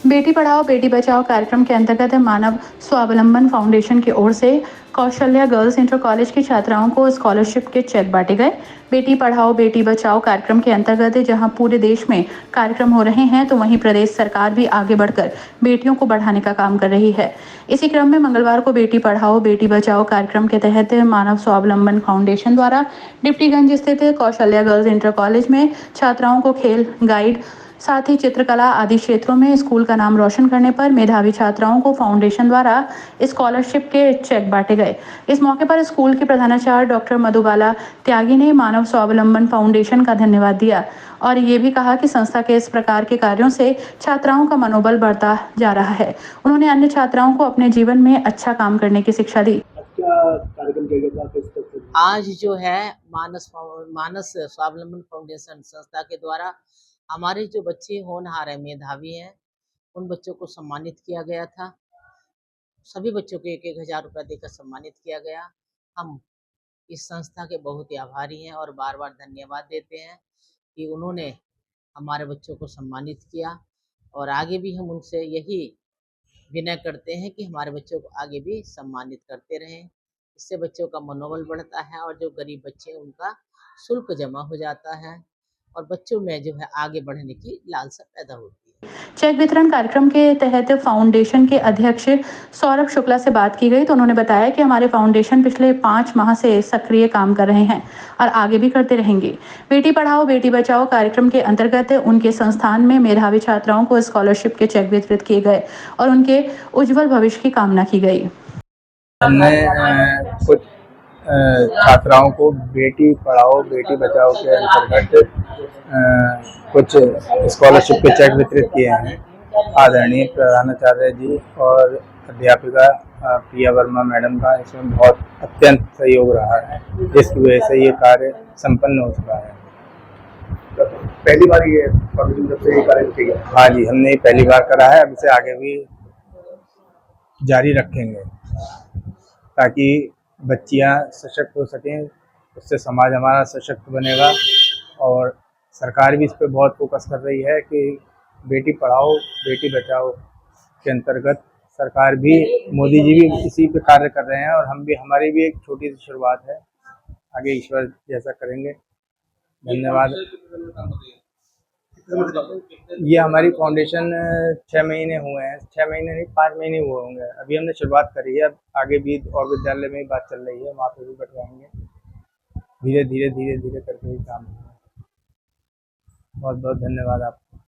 बेटी पढ़ाओ बेटी बचाओ कार्यक्रम के अंतर्गत मानव स्वावलंबन फाउंडेशन की ओर से कौशल्या गर्ल्स इंटर कॉलेज की छात्राओं को स्कॉलरशिप के चेक बांटे गए। बेटी पढ़ाओ बेटी बचाओ कार्यक्रम के अंतर्गत जहां पूरे देश में कार्यक्रम हो रहे हैं तो वहीं प्रदेश सरकार भी आगे बढ़कर बेटियों को बढ़ाने का काम कर रही है। इसी क्रम में मंगलवार को बेटी पढ़ाओ बेटी बचाओ कार्यक्रम के तहत मानव स्वावलंबन फाउंडेशन द्वारा डिप्टीगंज स्थित कौशल्या गर्ल्स इंटर कॉलेज में छात्राओं को खेल गाइड साथ ही चित्रकला आदि क्षेत्रों में स्कूल का नाम रोशन करने पर मेधावी छात्राओं को फाउंडेशन द्वारा स्कॉलरशिप के चेक बांटे गए। इस मौके पर स्कूल की प्रधानाचार्य डॉक्टर मधुबाला त्यागी ने मानव स्वावलंबन फाउंडेशन का धन्यवाद दिया और ये भी कहा कि संस्था के इस प्रकार के कार्यों से छात्राओं का मनोबल बढ़ता जा रहा है। उन्होंने अन्य छात्राओं को अपने जीवन में अच्छा काम करने की शिक्षा दी। आज जो है मानस स्वावलंबन फाउंडेशन संस्था के द्वारा हमारे जो बच्चे होनहार है मेधावी हैं उन बच्चों को सम्मानित किया गया था। सभी बच्चों को 1,000 रुपया देकर सम्मानित किया गया। हम इस संस्था के बहुत ही आभारी हैं और बार बार धन्यवाद देते हैं कि उन्होंने हमारे बच्चों को सम्मानित किया और आगे भी हम उनसे यही विनय करते हैं कि हमारे बच्चों को आगे भी सम्मानित करते रहें। इससे बच्चों का मनोबल बढ़ता है और जो गरीब बच्चे हैं उनका शुल्क जमा हो जाता है और बच्चों में जो है आगे बढ़ने की लालसा पैदा होती है। चेक वितरण कार्यक्रम के तहत फाउंडेशन के अध्यक्ष सौरभ शुक्ला से बात की गई तो उन्होंने बताया कि हमारे फाउंडेशन पिछले 5 माह से सक्रिय काम कर रहे हैं और आगे भी करते रहेंगे। बेटी पढ़ाओ बेटी बचाओ कार्यक्रम के अंतर्गत उनके संस्थान में मेधावी छात्राओं को स्कॉलरशिप के चेक वितरित किए गए और उनके उज्जवल भविष्य की कामना की गई। हमने कुछ छात्राओं को बेटी पढ़ाओ बेटी बचाओ के अंतर्गत कुछ स्कॉलरशिप के चेक वितरित किए हैं। आदरणीय प्रधानाचार्य जी और अध्यापिका प्रिया वर्मा मैडम का इसमें बहुत अत्यंत सहयोग रहा है, जिसकी वजह से ये कार्य संपन्न हो चुका है। पहली बार ये जब से ये कार्य किया? हाँ जी, हमने पहली बार करा है। अब इसे आगे भी जारी रखेंगे ताकि बच्चियां सशक्त हो सकें, उससे समाज हमारा सशक्त बनेगा। और सरकार भी इस पर बहुत फोकस कर रही है कि बेटी पढ़ाओ बेटी बचाओ के अंतर्गत सरकार भी, मोदी जी भी इसी पे कार्य कर रहे हैं और हम भी, हमारी भी एक छोटी सी शुरुआत है, आगे ईश्वर जैसा करेंगे। धन्यवाद। ये हमारी फाउंडेशन 6 महीने हुए हैं, 6 महीने नहीं 5 महीने हुए होंगे। अभी हमने शुरुआत करी है, अब आगे भी और विद्यालय में ही बात चल रही है, वहाँ पे भी बटवाएंगे। धीरे धीरे करके ही काम होगा। बहुत बहुत धन्यवाद आपको।